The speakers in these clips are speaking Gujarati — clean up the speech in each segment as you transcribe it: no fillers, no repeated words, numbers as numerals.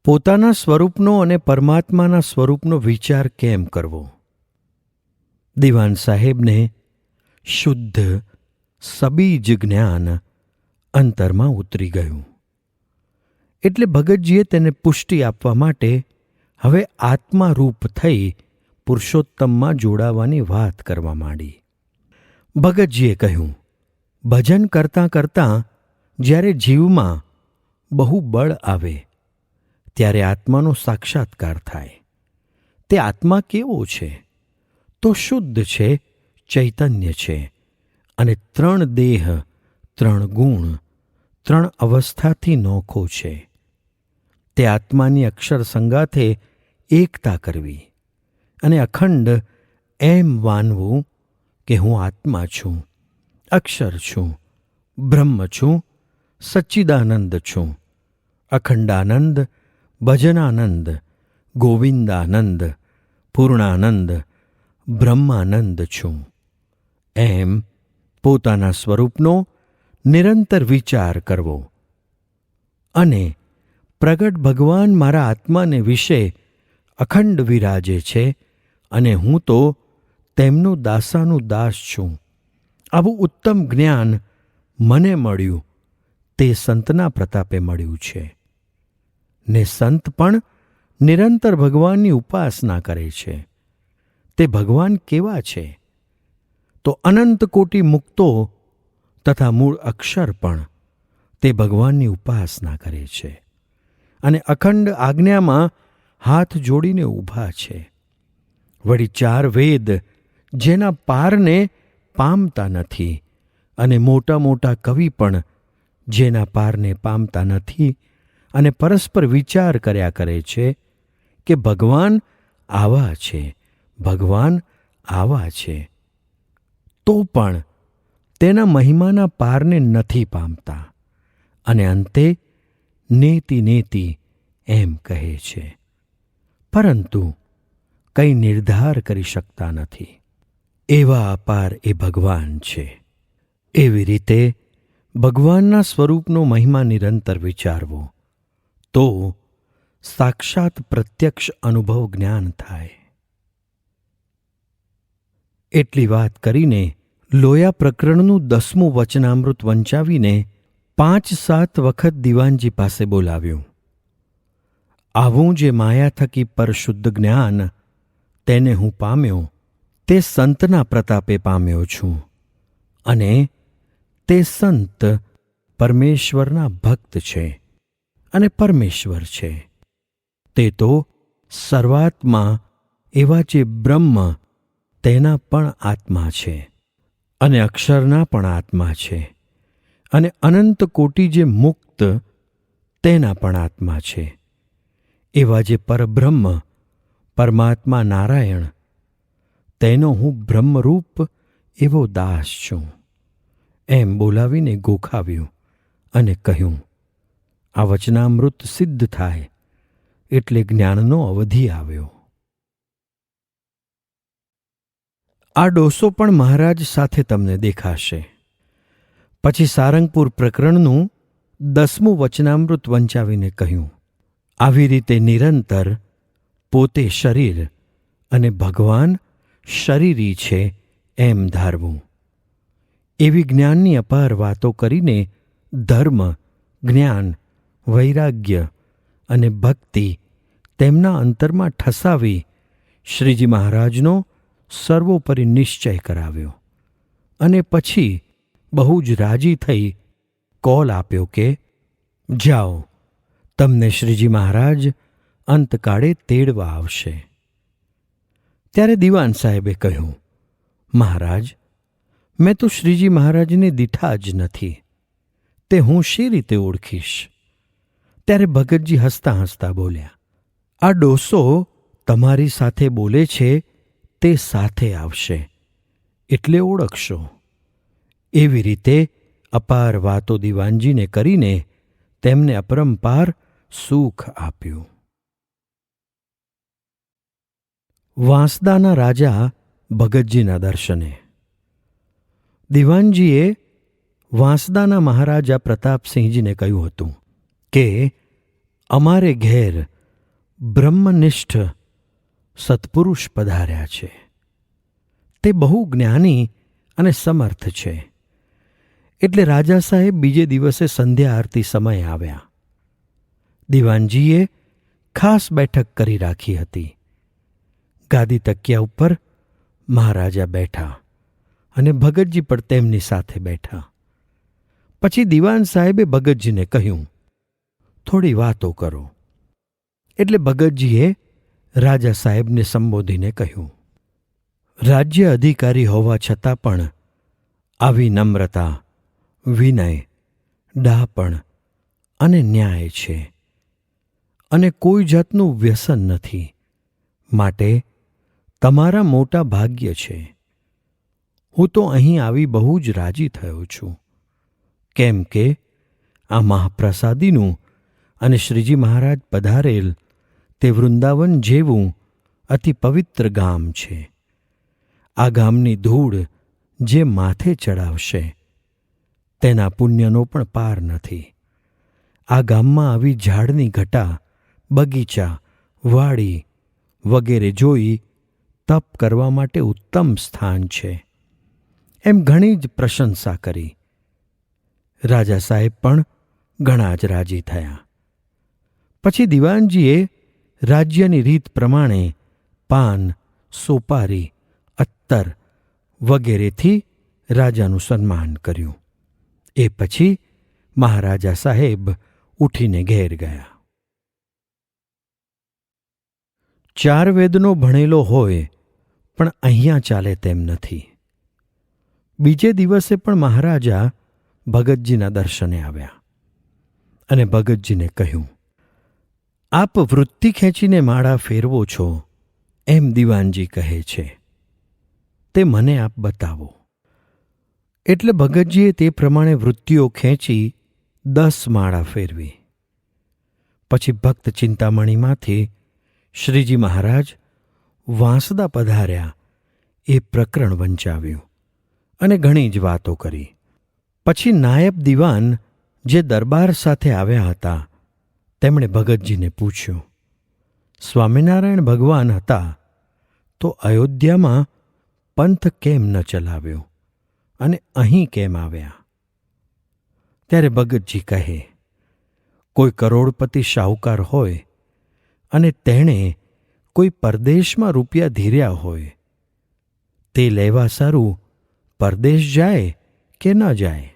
પોતાના સ્વરૂપનો અને પરમાત્માના સ્વરૂપનો વિચાર કેમ કરવો? દિવાન સાહેબને શુદ્ધ સબીજ જ્ઞાન અંતરમાં ઉતરી ગયું. એટલે ભગતજીએ તેને પુષ્ટિ આપવા માટે હવે આત્મારૂપ થઈ પુરુષોત્તમમાં જોડાવાની વાત કરવા માંડી. ભગતજીએ કહ્યું, ભજન કરતાં કરતાં જ્યારે જીવમાં બહુ બળ આવે ત્યારે આત્માનો સાક્ષાત્કાર થાય. તે આત્મા કેવો છે? તો શુદ્ધ છે, ચૈતન્ય છે અને 3 દેહ, 3 ગુણ, 3 અવસ્થાથી નોખો છે. તે આત્માની અક્ષર સંગાથે એકતા કરવી અને અખંડ એમ માનવું કે હું આત્મા છું, અક્ષર છું, બ્રહ્મ છું, સચ્ચિદાનંદ છું, અખંડાનંદ, ભજનાનંદ, ગોવિંદાનંદ, પૂર્ણાનંદ, બ્રહ્માનંદ છું. એમ પોતાના સ્વરૂપનો નિરંતર વિચાર કરવો અને પ્રગટ ભગવાન મારા આત્માને વિશે અખંડ વિરાજે છે અને હું તો તેમનો દાસાનું દાસ છું. આવું ઉત્તમ જ્ઞાન મને મળ્યું તે સંતના પ્રતાપે મળ્યું છે. ને સંત પણ નિરંતર ભગવાનની ઉપાસના કરે છે. તે ભગવાન કેવા છે? તો અનંત કોટી મુક્તો તથા મૂળ અક્ષર પણ તે ભગવાનની ઉપાસના કરે છે અને અખંડ આજ્ઞામાં હાથ જોડીને ઊભા છે. વળી 4 વેદ જેના પારને પામતા નથી અને મોટા મોટા કવિ પણ જેના પારને પામતા નથી અને પરસ્પર વિચાર કર્યા કરે છે કે ભગવાન આવા છે, ભગવાન આવા છે, તો પણ તેના મહિમાના પારને નથી પામતા અને અંતે નેતિ નેતિ એમ કહે છે, પરંતુ કંઈ નિર્ધાર કરી શકતા નથી. એવા અપાર એ ભગવાન છે. એવી રીતે ભગવાનના સ્વરૂપનો મહિમા નિરંતર વિચારવો તો સાક્ષાત પ્રત્યક્ષ અનુભવ જ્ઞાન થાય. એટલી વાત કરીને લોયા પ્રકરણનું 10મું વચનામૃત વંચાવીને 5-7 વખત દિવાનજી પાસે બોલાવ્યું. આવું જે માયા થકી પરશુદ્ધ જ્ઞાન તેને હું પામ્યો તે સંતના પ્રતાપે પામ્યો છું અને તે સંત પરમેશ્વરના ભક્ત છે અને પરમેશ્વર છે. તે તો સર્વાત્મા એવા જે બ્રહ્મ તેના પણ આત્મા છે અને અક્ષરના પણ આત્મા છે અને અનંત કોટી જે મુક્ત તેના પણ આત્મા છે. એવા જે પરબ્રહ્મ પરમાત્મા નારાયણ તેનો હું બ્રહ્મરૂપ એવો દાસ છું. એમ બોલાવીને ગોખાવ્યું અને કહ્યું, આ વચનામૃત સિદ્ધ થાય એટલે જ્ઞાનનો અવધિ આવ્યો. આ ડોસો પણ મહારાજ સાથે તમને દેખાશે. પછી સારંગપુર પ્રકરણનું 10મું વચનામૃત વંચાવીને કહ્યું, આવી રીતે નિરંતર પોતે શરીર અને ભગવાન શરીરી છે એમ ધારવું. એવી જ્ઞાનની અપાર વાતો કરીને ધર્મ, જ્ઞાન, વૈરાગ્ય અને ભક્તિ તેમના અંતરમાં ઠસાવી શ્રીજી મહારાજનો સર્વોપરી નિશ્ચય કરાવ્યો અને પછી બહુ જ રાજી થઈ કોલ આપ્યો કે જાઓ, તમને શ્રીજી મહારાજ અંતકાળે તેડવા આવશે. ત્યારે દિવાન સાહેબે કહ્યું, મહારાજ, મેં તો શ્રીજી મહારાજને દીઠા જ નથી, તે હું શી રીતે ઓળખીશ? ત્યારે ભગતજી હસતા હસતા બોલ્યા, આ ડોસો તમારી સાથે બોલે છે તે સાથે આવશે એટલે ઓળખશો. એવી રીતે અપાર વાતો દિવાનજીને કરીને તેમને અપરંપાર સુખ આપ્યું. વાંસદાના રાજા ભગતજીના દર્શને. દિવાનજીએ વાંસદાના મહારાજા પ્રતાપસિંહજીને કહ્યું હતું કે અમારે ઘેર બ્રહ્મનિષ્ઠ સત્પુરુષ પધાર્યા છે. તે બહુ જ્ઞાની અને સમર્થ છે. એટલે રાજા સાહેબ બીજે દિવસે સંધ્યા આરતી સમયે આવ્યા. દિવાનજીએ ખાસ બેઠક કરી રાખી હતી. ગાદી તકિયા ઉપર મહારાજા બેઠા અને ભગતજી પણ તેમની સાથે બેઠા. પછી દિવાન સાહેબે ભગતજીને કહ્યું, થોડી વાતો કરો. એટલે ભગતજીએ રાજા સાહેબને સંબોધીને કહ્યું, રાજ્ય અધિકારી હોવા છતાં પણ આવી નમ્રતા, વિનય, ડાહપણ અને ન્યાય છે, અને કોઈ જાતનું વ્યસન નથી. માટે તમારા મોટા ભાગ્ય છે. હું તો અહીં આવી બહુ જ રાજી થયો છું, કેમ કે આ મહાપ્રસાદીનું અને શ્રીજી મહારાજ પધારેલ તે વૃંદાવન જેવું અતિ પવિત્ર ગામ છે. આ ગામની ધૂળ જે માથે ચડાવશે તેના પુણ્યનો પણ પાર નથી. આ ગામમાં આવી ઝાડની ઘટા, બગીચા, વાડી વગેરે જોઈ તપ કરવા માટે ઉત્તમ સ્થાન છે. એમ ઘણી જ પ્રશંસા કરી. રાજા સાહેબ પણ ઘણા જ રાજી થયા. પછી દિવાનજીએ રાજ્યની રીત પ્રમાણે પાન, સોપારી, અત્તર વગેરેથી રાજાનું સન્માન કર્યું. એ પછી મહારાજા સાહેબ ઉઠીને ઘેર ગયા. 4 વેદનો ભણેલો હોય પણ અહીંયા ચાલે તેમ નથી. બીજે દિવસે પણ મહારાજા ભગતજીના દર્શને આવ્યા અને ભગતજીને કહ્યું, આપ વૃત્તિ ખેંચીને માળા ફેરવો છો એમ દિવાનજી કહે છે, તે મને આપ બતાવો. એટલે ભગતજીએ તે પ્રમાણે વૃત્તિઓ ખેંચી 10 માળા ફેરવી. પછી ભક્ત ચિંતામણીમાંથી શ્રીજી મહારાજ વાંસદા પધાર્યા એ પ્રકરણ વંચાવ્યું અને ઘણી જ વાતો કરી. પછી નાયબ દિવાન જે દરબાર સાથે આવ્યા હતા તેમણે ભગતજીને પૂછ્યું, સ્વામિનારાયણ ભગવાન હતા તો અયોધ્યામાં પંથ કેમ ન ચલાવ્યો અને અહીં કેમ આવ્યા? ત્યારે ભગતજી કહે, કોઈ કરોડપતિ શાહુકાર હોય અને તેણે કોઈ પરદેશમાં રૂપિયા ધીર્યા હોય, તે લેવા સારું પરદેશ જાય કે ન જાય?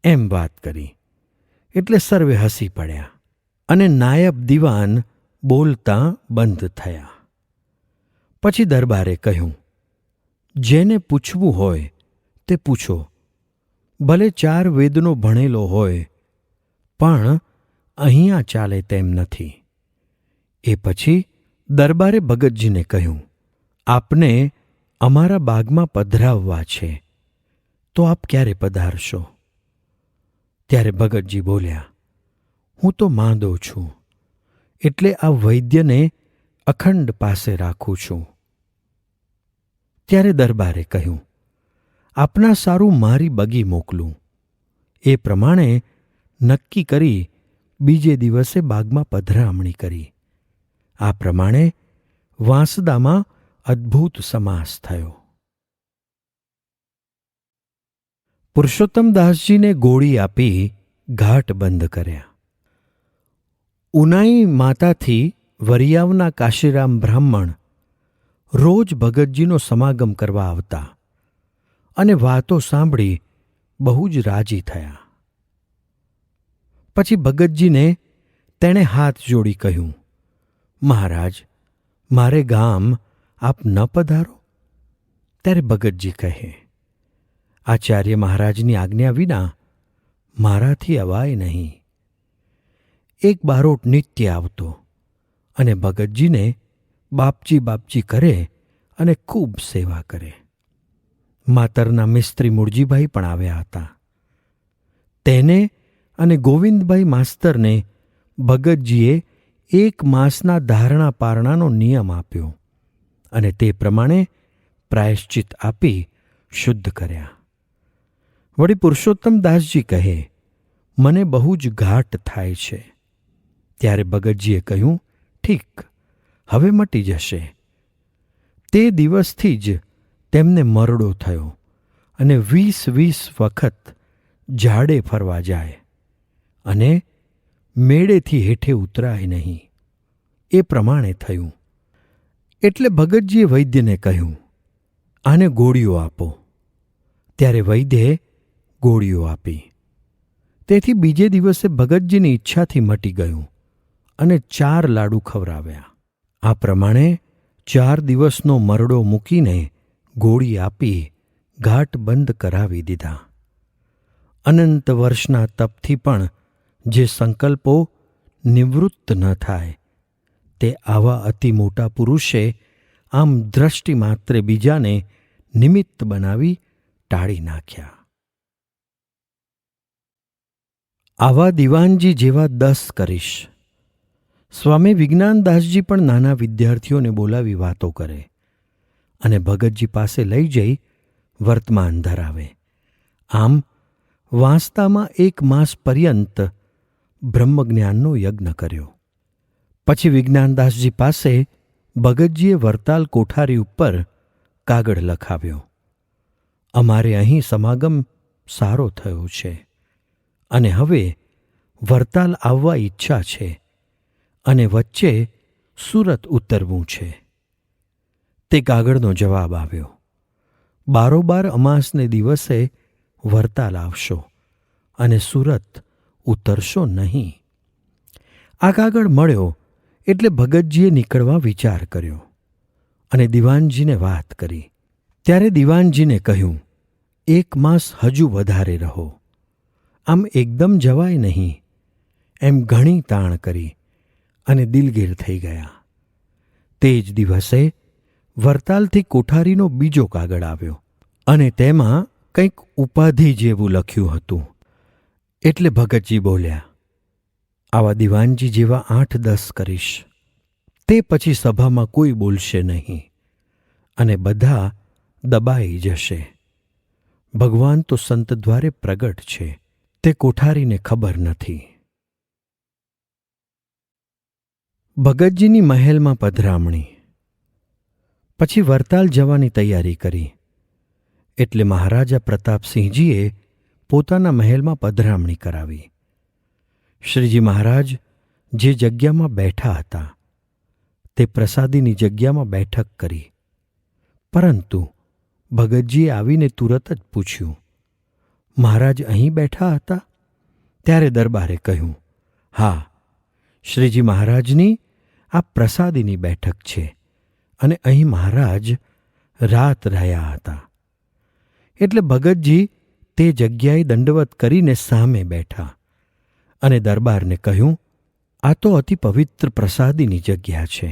એમ વાત કરી. એટલે સર્વે હસી પડ્યા અને નાયબ દિવાન બોલતા બંધ થયા. પછી દરબારે કહ્યું, જેને પૂછવું હોય તે પૂછો, ભલે 4 વેદનો ભણેલો હોય પણ અહીંયા ચાલે તેમ નથી. એ પછી દરબારે ભગતજીને કહ્યું, આપને અમારા બાગમાં પધરાવવા છે તો આપ ક્યારે પધારશો? ત્યારે ભગતજી બોલ્યા, હું તો માંદો છું, એટલે આ વૈદ્યને અખંડ પાસે રાખું છું. ત્યારે દરબારે કહ્યું, આપના સારું મારી બગી મોકલું. એ પ્રમાણે નક્કી કરી બીજે દિવસે બાગમાં પધરામણી કરી. આ પ્રમાણે વાંસદામાં અદ્ભુત સમાસ થયો. પુરુષોત્તમદાસજીને ગોળી આપી ઘાટ બંધ કર્યા. ઉનાઈ માતાથી વરિયાવના કાશીરામ બ્રાહ્મણ રોજ ભગતજીનો સમાગમ કરવા આવતા અને વાતો સાંભળી બહુ જ રાજી થયા. પછી ભગતજીને તેણે હાથ જોડી કહ્યું, મહારાજ, મારે ગામ આપ ન પધારો? ત્યારે ભગતજી કહે, આચાર્ય મહારાજની આજ્ઞા વિના મારાથી અવાય નહીં. એક બારોટ નિત્ય આવતો અને ભગતજીને બાપજી બાપજી કરે અને ખૂબ સેવા કરે. માતરના મિસ્ત્રી મૂળજીભાઈ પણ આવ્યા હતા. તેને અને ગોવિંદભાઈ માસ્તરને ભગતજીએ 1 માસના ધારણા પારણાનો નિયમ આપ્યો અને તે પ્રમાણે પ્રાયશ્ચિત આપી શુદ્ધ કર્યા. વળી પુરુષોત્તમદાસજી કહે, મને બહુ જ ઘાટ થાય છે. ત્યારે ભગતજીએ કહ્યું, ઠીક, હવે મટી જશે. તે દિવસથી જ તેમને મરડો થયો અને 20 વખત ઝાડે ફરવા જાય અને મેળેથી હેઠે ઉતરાય નહીં. એ પ્રમાણે થયું. એટલે ભગતજીએ વૈદ્યને કહ્યું, આને ગોળીઓ આપો. ત્યારે વૈદ્યે ગોળીઓ આપી. તેથી બીજે દિવસે ભગતજીની ઈચ્છાથી મટી ગયું અને 4 લાડુ ખવરાવ્યા. આ પ્રમાણે 4 દિવસનો મરડો મૂકીને ગોળી આપી ઘાટ બંધ કરાવી દીધા. અનંત વર્ષના તપથી પણ જે સંકલ્પો નિવૃત્ત ન થાય તે આવા અતિ મોટા પુરુષે આમ દ્રષ્ટિ માત્રે બીજાને નિમિત્ત બનાવી ટાળી નાખ્યા. આવા દિવાનજી જેવા 10 કરીશ. સ્વામી વિજ્ઞાનદાસજી પણ નાના વિદ્યાર્થીઓને બોલાવી વાતો કરે અને ભગતજી પાસે લઈ જઈ વર્તમાન ધરાવે. આમ વાંસતામાં 1 માસ પર્યંત બ્રહ્મજ્ઞાનનો યજ્ઞ કર્યો. પછી વિજ્ઞાનદાસજી પાસે ભગતજીએ વરતાલ કોઠારી ઉપર કાગળ લખાવ્યો, અમારે અહીં સમાગમ સારો થયો છે અને હવે વરતાલ આવવા ઈચ્છા છે અને વચ્ચે સુરત ઉતરવું છે. તે કાગળનો જવાબ આવ્યો, 12 અમાસને દિવસે વરતાલ આવશો અને સુરત ઉતરશો નહીં. આ કાગળ મળ્યો એટલે ભગતજીએ નીકળવા વિચાર કર્યો અને દિવાનજીને વાત કરી. ત્યારે દિવાનજીને કહ્યું, 1 માસ હજુ વધારે રહો. આમ એકદમ જવાય નહીં. એમ ઘણી તાણ કરી અને દિલગીર થઈ ગયા. તે જ દિવસે વરતાલથી કોઠારીનો બીજો કાગળ આવ્યો અને તેમાં કંઈક ઉપાધિ જેવું લખ્યું હતું. એટલે ભગતજી બોલ્યા, આવા દિવાનજી જેવા 8-10 કરીશ. તે પછી સભામાં કોઈ બોલશે નહીં અને બધા દબાઈ જશે. ભગવાન તો સંત દ્વારે પ્રગટ છે, તે કોઠારીને ખબર નથી. ભગતજીની મહેલમાં પધરામણી. પછી વરતાલ જવાની તૈયારી કરી. એટલે મહારાજા પ્રતાપસિંહજીએ પોતાના મહેલમાં પધરામણી કરાવી. શ્રીજી મહારાજ જે જગ્યામાં બેઠા હતા તે પ્રસાદીની જગ્યામાં બેઠક કરી. પરંતુ ભગતજીએ આવીને તુરત જ પૂછ્યું, મહારાજ અહીં બેઠા હતા? ત્યારે દરબારે કહ્યું, હા, શ્રીજી મહારાજની આ પ્રસાદીની બેઠક છે અને અહીં મહારાજ રાત રહ્યા હતા. એટલે ભગતજી તે જગ્યાએ દંડવત કરીને સામે બેઠા અને દરબારને કહ્યું, આ તો અતિ પવિત્ર પ્રસાદીની જગ્યા છે,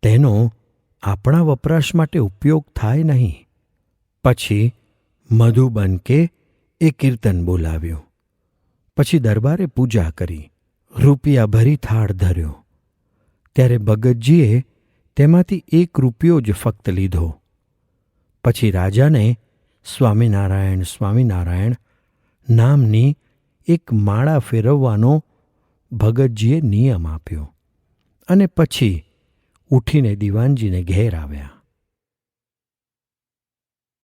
તેનો આપણા વપરાશ માટે ઉપયોગ થાય નહીં. પછી મધુબન કે એ કીર્તન બોલાવ્યો. પછી દરબારે પૂજા કરી, રૂપિયા ભરી થાળ ધર્યો. ત્યારે ભગતજીએ તેમાંથી 1 રૂપિયો જ ફક્ત લીધો. પછી રાજાને સ્વામિનારાયણ સ્વામિનારાયણ નામની એક માળા ફેરવવાનો ભગતજીએ નિયમ આપ્યો અને પછી ઉઠીને દિવાનજીને ઘેર આવ્યા.